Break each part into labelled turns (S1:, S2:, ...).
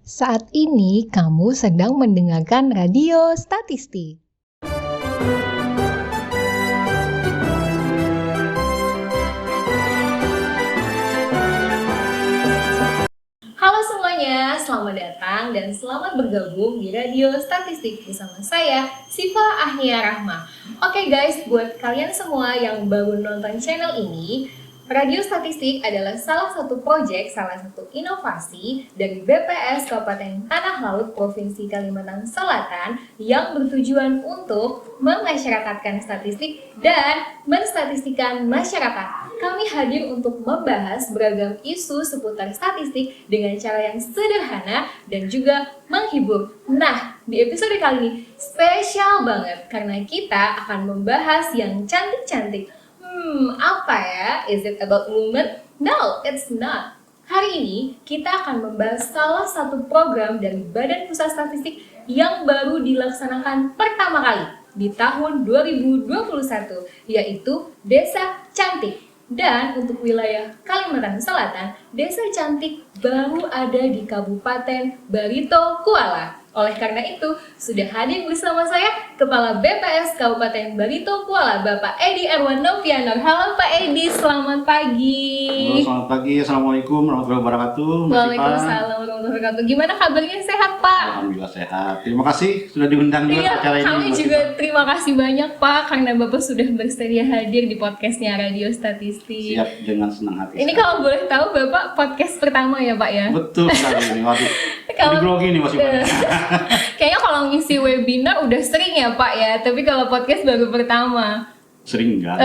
S1: Saat ini kamu sedang mendengarkan radio statistik.
S2: Halo semuanya, selamat datang dan selamat bergabung di Radio Statistik bersama saya, Siva Ahnia Rahma. Oke guys, buat kalian semua yang baru nonton channel ini, Radio Statistik adalah salah satu proyek, salah satu inovasi dari BPS Kabupaten Tanah Laut Provinsi Kalimantan Selatan yang bertujuan untuk memasyarakatkan statistik dan menstatistikkan masyarakat. Kami hadir untuk membahas beragam isu seputar statistik dengan cara yang sederhana dan juga menghibur. Nah, di episode kali ini spesial banget karena kita akan membahas yang cantik-cantik. Apa ya? Is it about women? No, it's not. Hari ini kita akan membahas salah satu program dari Badan Pusat Statistik yang baru dilaksanakan pertama kali di tahun 2021, yaitu Desa Cantik. Dan untuk wilayah Kalimantan Selatan, Desa Cantik baru ada di Kabupaten Barito Kuala. Oleh karena itu, sudah hadir bersama saya Kepala BPS Kabupaten Barito Kuala, Bapak Edi Erwan Novianor. Halo Pak Edi, selamat pagi.
S3: Halo, selamat pagi. Assalamualaikum warahmatullahi wabarakatuh.
S2: Waalaikumsalam warahmatullahi wabarakatuh. Gimana kabarnya, sehat Pak?
S3: Alhamdulillah sehat. Terima kasih sudah diundang juga acara ini.
S2: Kami juga terima kasih banyak Pak karena Bapak sudah bersedia hadir di podcastnya Radio Statistik.
S3: Siap, dengan senang hati.
S2: Ini kalau boleh tahu Bapak podcast pertama ya Pak ya?
S3: Betul sekali ini. Waduh.
S2: Kalau-
S3: Di grogi nih masih banyak.
S2: Kayaknya kalau ngisi webinar udah sering ya Pak ya, tapi kalau podcast baru pertama.
S3: Sering enggak?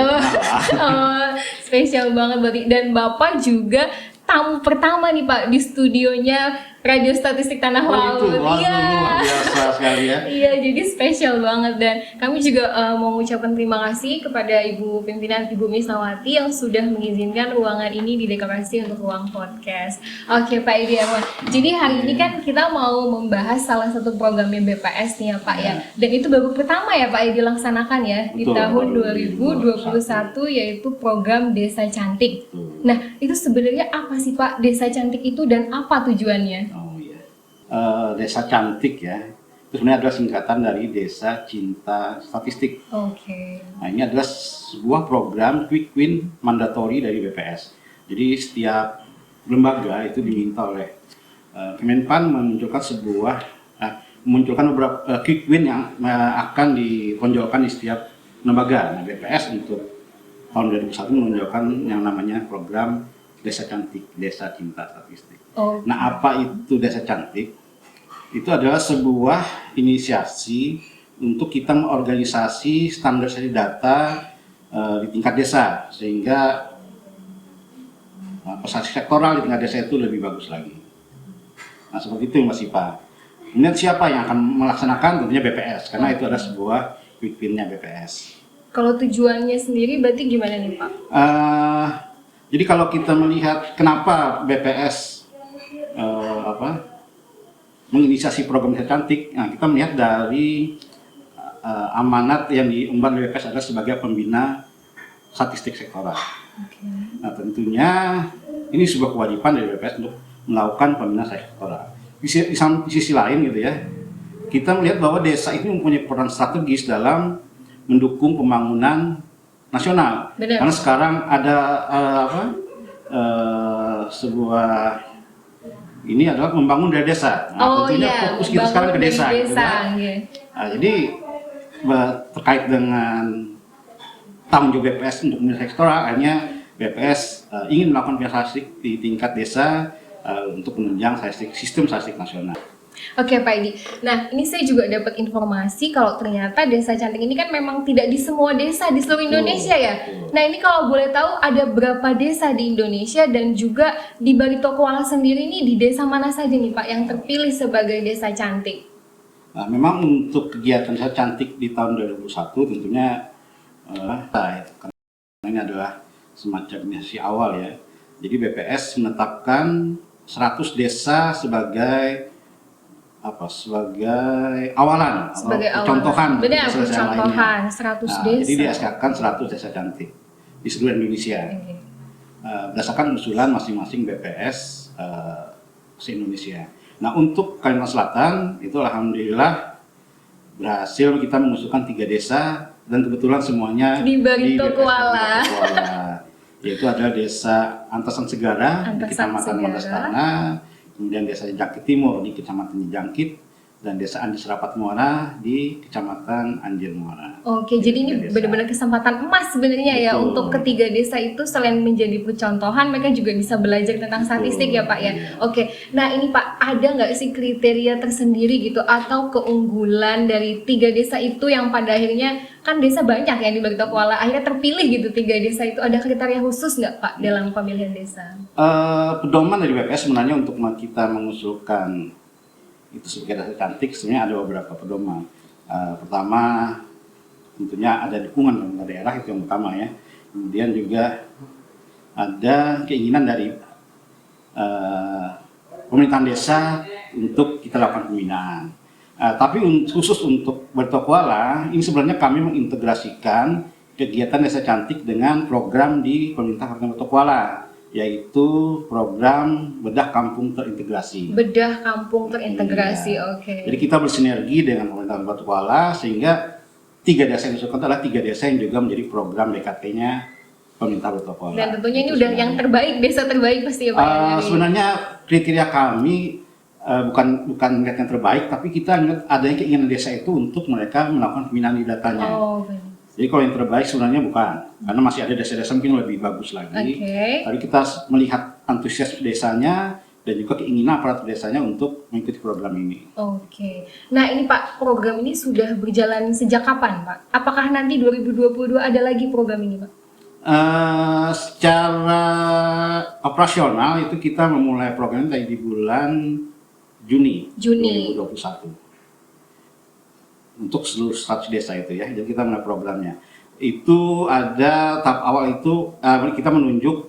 S2: Spesial banget berarti. Dan Bapak juga tamu pertama nih Pak di studionya Radio Statistik Tanah Laut.
S3: Itu. Waduh, luar biasa sekali ya.
S2: Iya, jadi spesial banget dan kami juga mau mengucapkan terima kasih kepada Ibu Pimpinan Ibu Misnawati yang sudah mengizinkan ruangan ini didekorasi untuk ruang podcast. Oke Pak Edi Erwan. Jadi hari ini kan kita mau membahas salah satu programnya BPS nih ya Pak ya. Dan itu baru pertama ya Pak Edi dilaksanakan ya di
S3: Betul,
S2: tahun
S3: baru
S2: 2021 yaitu program Desa Cantik.
S3: Betul.
S2: Nah, itu sebenarnya apa sih Pak Desa Cantik itu dan apa tujuannya?
S3: Oh iya. Desa Cantik ya. Itu sebenarnya adalah singkatan dari Desa Cinta Statistik.
S2: Oke.
S3: Nah, ini adalah sebuah program quick win mandatori dari BPS. Jadi setiap lembaga itu diminta oleh Kemenpan memunculkan beberapa quick win yang akan ditonjolkan di setiap lembaga. Nah, BPS untuk tahun 2001 menunjukkan yang namanya program Desa Cantik, Desa Cinta Statistik.
S2: Oh.
S3: Nah, apa itu Desa Cantik? Itu adalah sebuah inisiasi untuk kita mengorganisasi standarisasi data di tingkat desa, sehingga prestasi sektoral di tingkat desa itu lebih bagus lagi. Nah, seperti itu Mas Ipa. Kemudian siapa yang akan melaksanakan? Tentunya BPS, karena itu adalah sebuah quick win-nya BPS.
S2: Kalau tujuannya sendiri berarti gimana nih Pak?
S3: Jadi kalau kita melihat kenapa BPS menginisiasi program Desa Cantik, nah kita melihat dari amanat yang diemban oleh BPS adalah sebagai pembina statistik sektoral.
S2: Okay.
S3: Nah tentunya ini sebuah kewajiban dari BPS untuk melakukan pembinaan sektoral. Di sisi lain gitu ya, kita melihat bahwa desa itu mempunyai peran strategis dalam mendukung pembangunan nasional.
S2: Benar.
S3: Karena sekarang ada sebuah ini adalah membangun dari desa. Nah, tentunya fokus kita sekarang ke desa. Gitu kan. Nah, jadi terkait dengan tanggung jawab BPS untuk pembinaan sektoral, akhirnya BPS ingin melakukan pembinaan statistik di tingkat desa untuk menunjang sistem statistik nasional.
S2: Oke Pak Edi. Nah ini saya juga dapat informasi kalau ternyata Desa Cantik ini kan memang tidak di semua desa di seluruh Indonesia ya. Nah ini kalau boleh tahu ada berapa desa di Indonesia dan juga di Barito Kuala sendiri nih di desa mana saja nih Pak yang terpilih sebagai Desa Cantik?
S3: Nah, memang untuk kegiatan Desa Cantik di tahun 2021 tentunya karena ini adalah semacam inisiasi awal ya. Jadi BPS menetapkan 100 desa sebagai awalan,
S2: sebagai
S3: contohan.
S2: Benar, contohan 100
S3: nah,
S2: desa.
S3: Jadi di-SK-kan 100 desa cantik di seluruh Indonesia.
S2: Okay.
S3: Berdasarkan usulan masing-masing BPS se-Indonesia. Nah, untuk Kalimantan Selatan itu alhamdulillah berhasil kita mengusulkan 3 desa dan kebetulan semuanya
S2: di Barito Kuala.
S3: Yaitu adalah Desa Antasan Segara di Kecamatan Magastana, kemudian Desa Jangkit Timur di Kecamatan Jangkit, dan Desa Andi Serapat Muara di Kecamatan Anjir Muara.
S2: Oke, jadi ini benar-benar kesempatan emas sebenarnya ya untuk ketiga desa itu, selain menjadi percontohan, mereka juga bisa belajar tentang statistik ya Pak ya. Oke, nah ini Pak, ada nggak sih kriteria tersendiri gitu atau keunggulan dari 3 desa itu yang pada akhirnya, kan desa banyak yang di Barito Kuala, akhirnya terpilih gitu 3 desa itu, ada kriteria khusus nggak Pak dalam pemilihan desa?
S3: Pedoman dari BPS sebenarnya untuk kita mengusulkan itu sebagai desa cantik sebenarnya ada beberapa pedoman. Pertama tentunya ada dukungan pemerintah daerah, itu yang utama ya. Kemudian juga ada keinginan dari pemerintahan desa untuk kita lakukan pembinaan. Tapi khusus untuk Barito Kuala ini sebenarnya kami mengintegrasikan kegiatan desa cantik dengan program di pemerintah Kabupaten Barito Kuala, yaitu program Bedah Kampung Terintegrasi.
S2: Bedah Kampung Terintegrasi,
S3: iya.
S2: Oke.
S3: Jadi kita bersinergi dengan pemerintah Barito Kuala sehingga 3 desa yang disebutkan adalah 3 desa yang juga menjadi program DKT-nya pemerintah Barito Kuala.
S2: Dan tentunya ini udah yang terbaik, desa terbaik pasti ya Pak.
S3: Sebenarnya kriteria kami bukan yang terbaik, tapi kita ingat adanya keinginan desa itu untuk mereka melakukan pembinaan di datanya. Jadi kalau yang terbaik sebenarnya bukan, karena masih ada desa-desa mungkin lebih bagus lagi. Tapi kita melihat antusias desanya dan juga keinginan aparatur desanya untuk mengikuti program ini.
S2: Nah ini Pak, program ini sudah berjalan sejak kapan Pak? Apakah nanti 2022 ada lagi program ini Pak?
S3: Secara operasional itu kita memulai program ini di bulan Juni 2021. Untuk seluruh 100 desa itu ya, jadi kita mulai programnya. Itu ada tahap awal itu kita menunjuk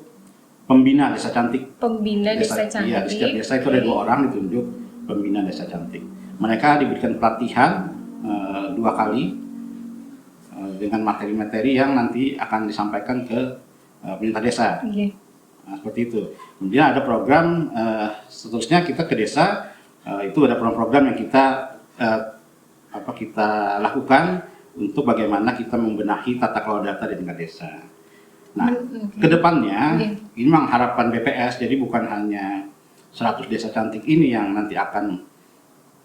S3: pembina desa cantik.
S2: Pembina desa cantik.
S3: Iya, di setiap desa itu ada 2 orang ditunjuk pembina desa cantik. Mereka diberikan pelatihan 2 kali dengan materi-materi yang nanti akan disampaikan ke pemerintah desa. Nah, seperti itu. Kemudian ada program seterusnya kita ke desa, itu ada program-program yang kita lakukan untuk bagaimana kita membenahi tata kelola data di tingkat desa. Nah, kedepannya ini memang harapan BPS, jadi bukan hanya 100 desa cantik ini yang nanti akan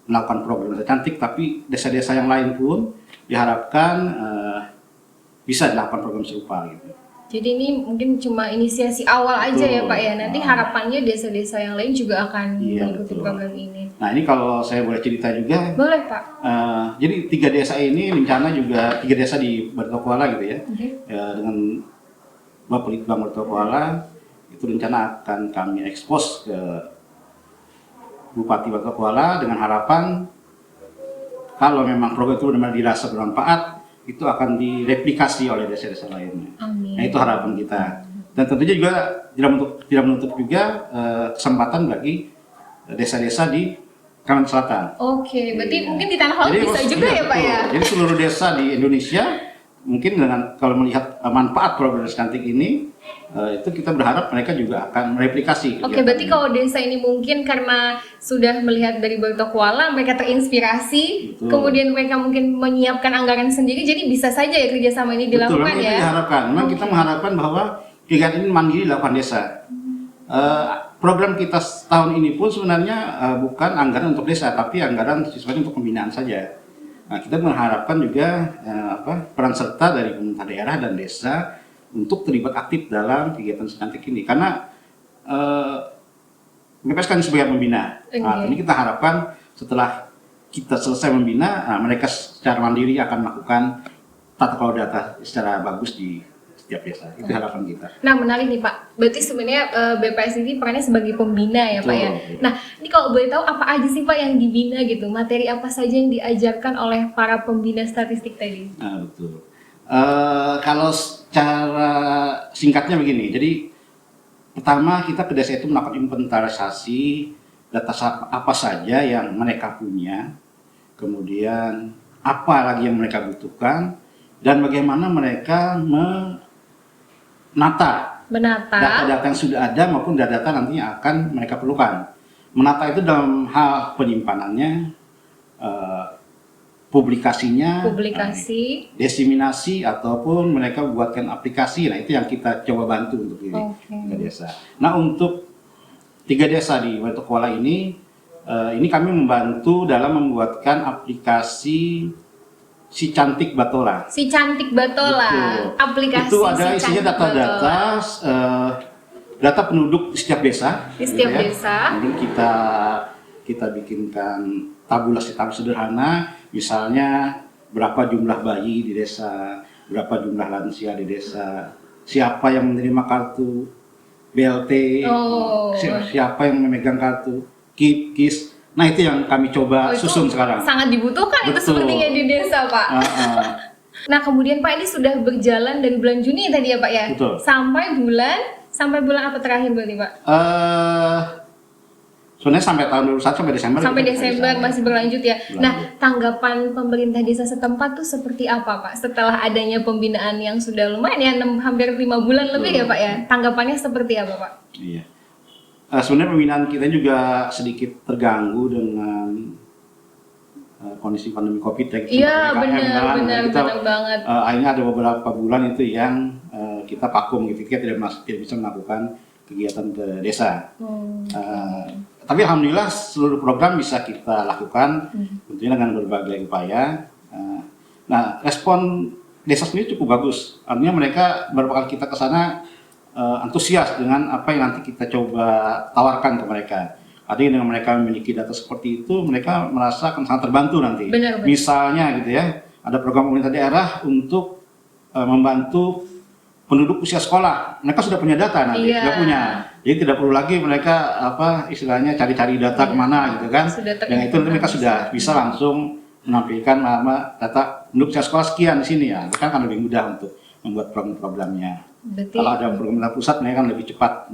S3: melakukan program desa cantik, tapi desa-desa yang lain pun diharapkan bisa dilakukan program serupa gitu.
S2: Jadi ini mungkin cuma inisiasi awal aja ya Pak ya, nanti harapannya desa-desa yang lain juga akan mengikuti program ini.
S3: Nah ini kalau saya boleh cerita juga.
S2: Boleh Pak.
S3: Jadi 3 desa ini rencana juga 3 desa di Barito Kuala gitu ya. Dengan Bapelitbang Barito Kuala itu rencana akan kami ekspos ke Bupati Barito Kuala dengan harapan kalau memang program itu benar-benar dirasa bermanfaat, itu akan direplikasi oleh desa-desa lainnya. Nah itu harapan kita. Dan tentunya juga tidak menutup juga kesempatan bagi desa-desa di Kalimantan Selatan.
S2: Berarti mungkin di tanah laut bisa juga ya Pak ya?
S3: Jadi seluruh desa di Indonesia mungkin dengan kalau melihat manfaat program desa cantik ini, itu kita berharap mereka juga akan mereplikasi.
S2: Berarti kalau desa ini mungkin karena sudah melihat dari Barito Kuala, mereka terinspirasi, kemudian mereka mungkin menyiapkan anggaran sendiri, jadi bisa saja ya kerjasama ini dilakukan ya?
S3: Betul, diharapkan. Memang kita mengharapkan bahwa kegiatan ini mandiri dilakukan desa. Program kita tahun ini pun sebenarnya bukan anggaran untuk desa, tapi anggaran sifatnya untuk pembinaan saja. Nah, kita mengharapkan juga peran serta dari pemerintah daerah dan desa untuk terlibat aktif dalam kegiatan cantik ini, karena BPS kan sebagai pembina. Nah, ini kita harapkan setelah kita selesai membina, mereka secara mandiri akan melakukan tata kelola data secara bagus di setiap desa. Itu harapan kita.
S2: Nah menarik nih Pak, berarti sebenarnya BPS ini perannya sebagai pembina ya Pak ya. Nah ini kalau boleh tahu apa aja sih Pak yang dibina gitu, materi apa saja yang diajarkan oleh para pembina statistik tadi?
S3: Betul. Kalau secara singkatnya begini, jadi pertama kita ke desa itu melakukan inventarisasi data apa saja yang mereka punya, kemudian apa lagi yang mereka butuhkan, dan bagaimana mereka menata data-data yang sudah ada maupun data-data nantinya akan mereka perlukan. menata itu dalam hal penyimpanannya, publikasi, diseminasi, ataupun mereka buatkan aplikasi. Nah, itu yang kita coba bantu untuk ini, 3 desa. Nah, untuk 3 desa di Batokuala ini kami membantu dalam membuatkan aplikasi Si Cantik Batola.
S2: Si Cantik Batola, aplikasi
S3: itu ada isinya data-data data penduduk di setiap desa.
S2: Di setiap desa.
S3: Kemudian kita bikinkan tabulasi sederhana, misalnya berapa jumlah bayi di desa, berapa jumlah lansia di desa, siapa yang menerima kartu BLT, siapa yang memegang kartu KIP, KIS. Nah, itu yang kami coba susun sekarang.
S2: Sangat dibutuhkan. Betul. Itu sepertinya di desa, Pak. Nah, kemudian Pak, ini sudah berjalan dari bulan Juni tadi ya Pak ya?
S3: Betul.
S2: Sampai bulan apa terakhir berarti Pak?
S3: Sebenarnya sampai tahun 2021 sampai Desember.
S2: Sampai Desember masih berlanjut ya. Nah, tanggapan pemerintah desa setempat tuh seperti apa Pak? Setelah adanya pembinaan yang sudah lumayan ya, hampir 5 bulan lebih ya Pak ya. Tanggapannya seperti apa Pak?
S3: Iya. Sebenarnya pembinaan kita juga sedikit terganggu dengan kondisi pandemi COVID ya.
S2: Iya, benar banget.
S3: Akhirnya ada beberapa bulan itu yang kita vakum gitu, kita tidak bisa melakukan kegiatan ke desa. Tapi alhamdulillah seluruh program bisa kita lakukan, tentunya dengan berbagai upaya. Nah, respon desa sendiri cukup bagus. Artinya mereka beberapa kali kita ke sana antusias dengan apa yang nanti kita coba tawarkan ke mereka. Artinya dengan mereka memiliki data seperti itu, mereka merasa akan sangat terbantu nanti.
S2: Benar.
S3: Misalnya gitu ya, ada program pemerintah daerah untuk membantu penduduk usia sekolah. Mereka sudah punya data nanti, sudah punya. Jadi tidak perlu lagi mereka istilahnya cari-cari data kemana gitu kan. Yang itu nanti mereka sudah bisa langsung menampilkan data penduduk usia sekolah sekian di sini ya. Itu kan lebih mudah untuk membuat program-programnya. Kalau ada pemerintah pusat, mereka kan lebih cepat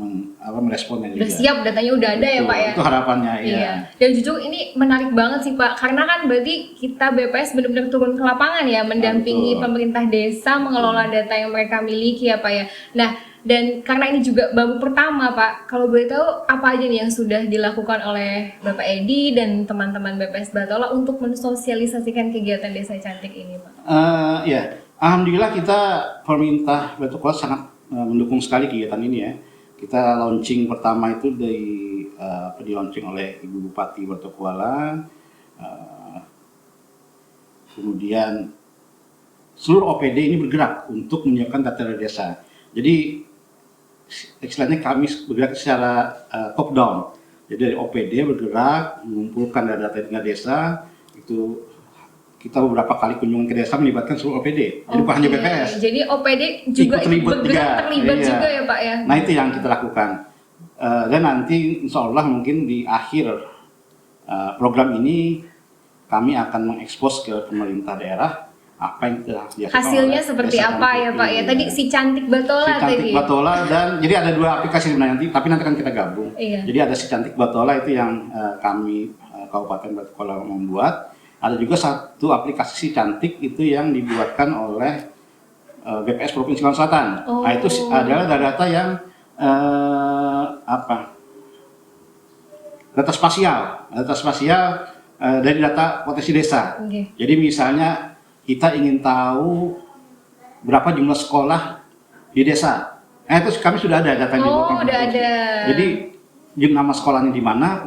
S3: meresponnya juga.
S2: Udah siap, datanya udah ada ya Pak ya?
S3: Itu harapannya ya.
S2: Dan jujur ini menarik banget sih Pak, karena kan berarti kita BPS benar-benar turun ke lapangan ya, mendampingi pemerintah desa mengelola data yang mereka miliki ya Pak ya. Nah, dan karena ini juga baru pertama Pak, kalau boleh tahu apa aja nih yang sudah dilakukan oleh Bapak Edi dan teman-teman BPS Batola untuk mensosialisasikan kegiatan Desa Cantik ini Pak?
S3: Ya. Alhamdulillah kita pemerintah Batokuala sangat mendukung sekali kegiatan ini ya. Kita launching pertama itu di launching oleh Ibu Bupati Batokuala. Kemudian seluruh OPD ini bergerak untuk menyiapkan data dari desa. Jadi istilahnya kami bergerak secara top down. Jadi dari OPD bergerak mengumpulkan data dari desa itu. Kita beberapa kali kunjungan ke desa melibatkan seluruh OPD, jadi bukan hanya BPS.
S2: Jadi OPD juga terlibat juga ya Pak ya?
S3: Nah itu yang kita lakukan. Dan nanti insya Allah mungkin di akhir program ini kami akan mengekspos ke pemerintah daerah apa yang telah dilakukan.
S2: Hasilnya seperti apa ya Pak ya? Tadi Si Cantik Batola
S3: tadi. Si Cantik Batola dan jadi ada 2 aplikasi sebenarnya tapi nanti akan kita gabung. Jadi ada Si Cantik Batola itu yang kami Kabupaten Batokuala membuat. Ada juga satu aplikasi Si Cantik itu yang dibuatkan oleh BPS Provinsi Kalimantan Selatan. Nah itu adalah data yang data spasial dari data potensi desa. Jadi misalnya kita ingin tahu berapa jumlah sekolah di desa. Itu kami sudah ada data yang dibuatkan.
S2: Udah ada.
S3: Jadi nama sekolahnya di mana,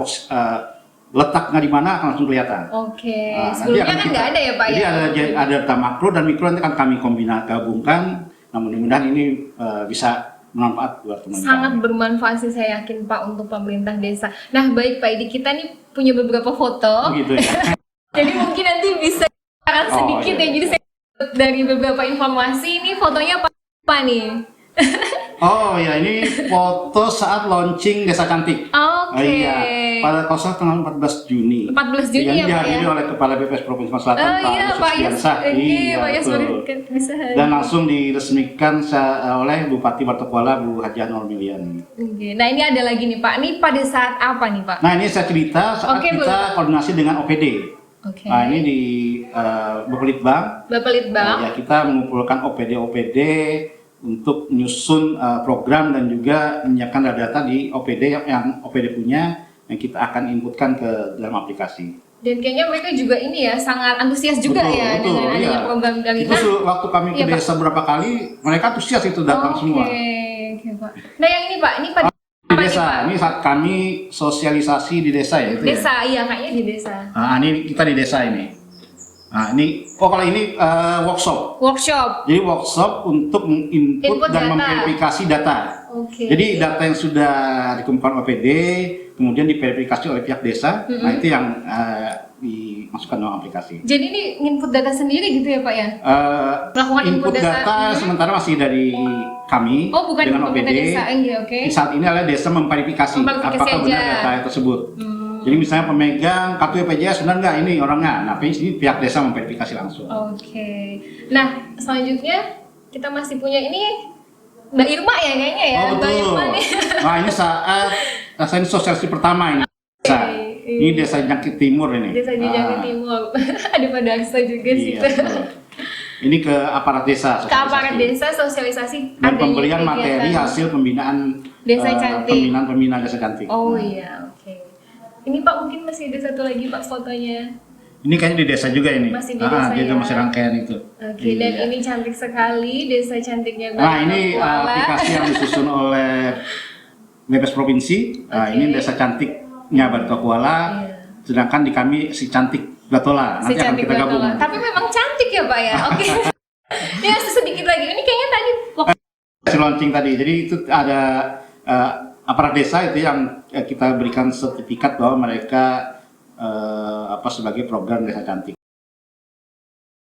S3: letaknya di mana akan langsung kelihatan.
S2: Sebelumnya kan nggak ada ya Pak
S3: jadi
S2: ya?
S3: Jadi ada data makro dan mikro nanti akan kami gabungkan. Nah mudah-mudahan ini bisa bermanfaat buat teman-teman.
S2: Sangat bermanfaat sih saya yakin Pak untuk pemerintah desa. Nah baik Pak Edi, kita nih punya beberapa foto.
S3: Gitu ya.
S2: Jadi mungkin nanti bisa sedikit ya. Jadi saya dari beberapa informasi ini fotonya apa nih?
S3: Oh ya, ini foto saat launching Desa Cantik. Iya, pada tanggal 14 Juni.
S2: 14 Juni ya Pak ya?
S3: Dihadiri oleh Kepala BPS Provinsi Selatan Pak Yusuf. Dan langsung diresmikan oleh Bupati Batokuala Bu Haji Nur Milian.
S2: Nah ini ada lagi nih Pak, ini pada saat apa nih Pak?
S3: Nah ini saya cerita saat kita koordinasi dengan OPD. Nah ini di Bapelitbang. Ya kita mengumpulkan OPD untuk menyusun program dan juga menyiapkan data di OPD yang OPD punya yang kita akan inputkan ke dalam aplikasi.
S2: Dan kayaknya mereka juga ini ya sangat antusias juga dengan adanya program dari
S3: itu waktu kami ke desa berapa kali mereka antusias itu datang semua.
S2: Oke, Pak. Nah yang ini Pak, ini pada
S3: di desa, ini saat kami sosialisasi di desa ya itu
S2: desa,
S3: ya?
S2: Iya kayaknya di desa.
S3: Nah, ini kita di desa ini. Nah, ini kalau ini workshop. Jadi workshop untuk menginput dan memverifikasi data. Jadi data yang sudah dikumpulkan OPD, kemudian diverifikasi oleh pihak desa, nah itu yang dimasukkan dalam aplikasi.
S2: Jadi ini input data sendiri gitu ya Pak ya?
S3: Melakukan input data sementara masih dari kami dengan OPD.
S2: Desa,
S3: Di saat ini adalah desa memverifikasi apakah benar data tersebut. Jadi misalnya pemegang kartu BPJS benar nggak ini orangnya, nah ini pihak desa memverifikasi langsung.
S2: Nah selanjutnya kita masih punya ini Mbak Irma ya kayaknya ya.
S3: Betul. Mbak Irma nih. Nah ini saat rasanya sosialisasi pertama ini. Ini desa Jangkit Timur ini.
S2: Desa Jangkit Timur. Ada pada Arsa juga sih.
S3: Ini ke aparat desa.
S2: Ke aparat desa sosialisasi.
S3: Dan pemberian materi hasil pembinaan
S2: Desa Cantik.
S3: Pembinaan Desa Cantik.
S2: Oh iya, oke. Ini Pak mungkin masih ada satu lagi Pak fotonya.
S3: Ini kayaknya di desa juga ini.
S2: Masih di desa
S3: dia
S2: ya.
S3: Masih rangkaian itu.
S2: Dan ini cantik sekali desa cantiknya.
S3: Nah ini aplikasi yang disusun oleh BPS Provinsi. Ini desa cantiknya Barito Kuala. Sedangkan di kami si cantik Batola. Nanti akan kita gabung.
S2: Tapi memang cantik ya Pak ya. Oke. Ini sedikit lagi. Ini kayaknya tadi
S3: si launching tadi. Jadi itu ada aparat desa itu yang kita berikan sertifikat bahwa mereka sebagai program desa cantik.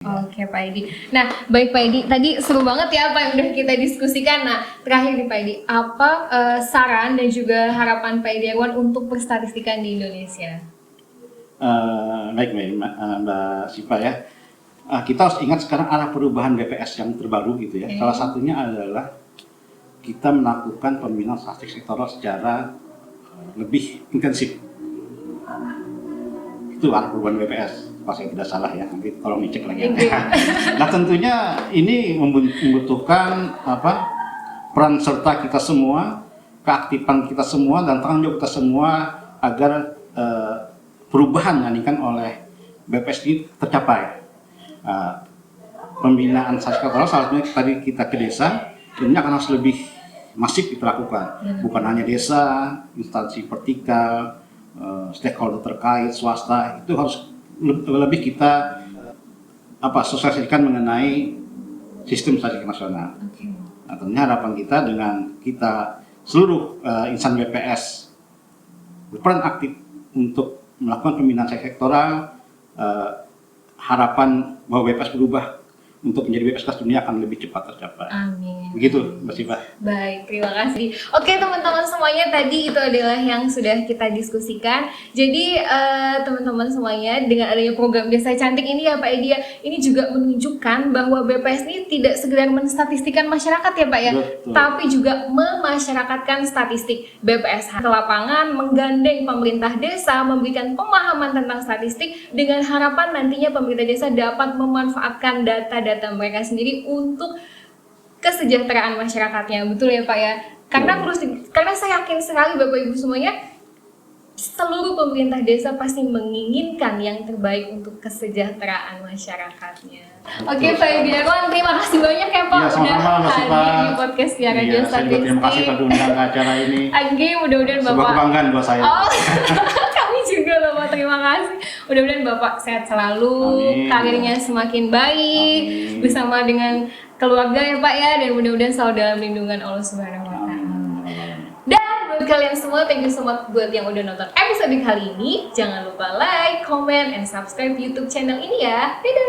S2: Oke Pak Edi. Nah baik Pak Edi, tadi seru banget ya apa yang udah kita diskusikan. Nah terakhir nih Pak Edi, apa saran dan juga harapan Pak Edi Irwan untuk perstatistikan di Indonesia?
S3: Baik Mbak Siva ya. Kita harus ingat sekarang arah perubahan BPS yang terbaru gitu ya. Salah satunya adalah kita melakukan pembinaan statistik sektoral secara lebih intensif. Itu arah perubahan BPS, pas saya tidak salah ya, nanti tolong dicek lagi. Nah tentunya ini membutuhkan peran serta kita semua, keaktifan kita semua, dan tanggung jawab kita semua agar perubahan yang diinginkan oleh BPS ini tercapai. Pembinaan statistik sektoral salah satunya tadi kita ke desa, ini akan harus lebih masif kita lakukan, bukan hanya desa, instansi vertikal, stakeholder terkait, swasta, itu harus lebih kita sosialisasikan mengenai sistem statistik nasional. Nah, tentunya harapan kita dengan kita seluruh insan BPS berperan aktif untuk melakukan pembinaan sektoral, harapan bahwa BPS berubah untuk menjadi BPS kelas dunia akan lebih cepat tercapai.
S2: Amin.
S3: Begitu, Mbak Siva.
S2: Baik, terima kasih. Oke teman-teman semuanya, tadi itu adalah yang sudah kita diskusikan. Jadi teman-teman semuanya, dengan adanya program Desa Cantik ini ya Pak Edi ya, ini juga menunjukkan bahwa BPS ini tidak sekedar menstatistikan masyarakat ya Pak ya, betul, tapi juga memasyarakatkan statistik. BPS ke lapangan, menggandeng pemerintah desa, memberikan pemahaman tentang statistik dengan harapan nantinya pemerintah desa dapat memanfaatkan data-data mereka sendiri untuk kesejahteraan masyarakatnya. Betul ya Pak ya? Karena saya yakin sekali Bapak Ibu semuanya, seluruh pemerintah desa pasti menginginkan yang terbaik untuk kesejahteraan masyarakatnya. Oke Pak Edi Irwan, terima kasih banyak ya Pak
S3: udah
S2: hadir di podcast Radio Statistik.
S3: Terima kasih telah diundang ke acara ini.
S2: Oke, mudah-mudahan Bapak.
S3: Sebuah kebanggaan buat saya.
S2: Kami juga Bapak, terima kasih. Mudah-mudahan Bapak sehat selalu, karirnya semakin baik, bersama dengan keluarga ya Pak ya, dan mudah-mudahan selalu dalam lindungan Allah Subhanahu wa Ta'ala. Dan buat kalian semua, thank you so much buat yang udah nonton episode kali ini. Jangan lupa like, comment, and subscribe YouTube channel ini ya. Dadah!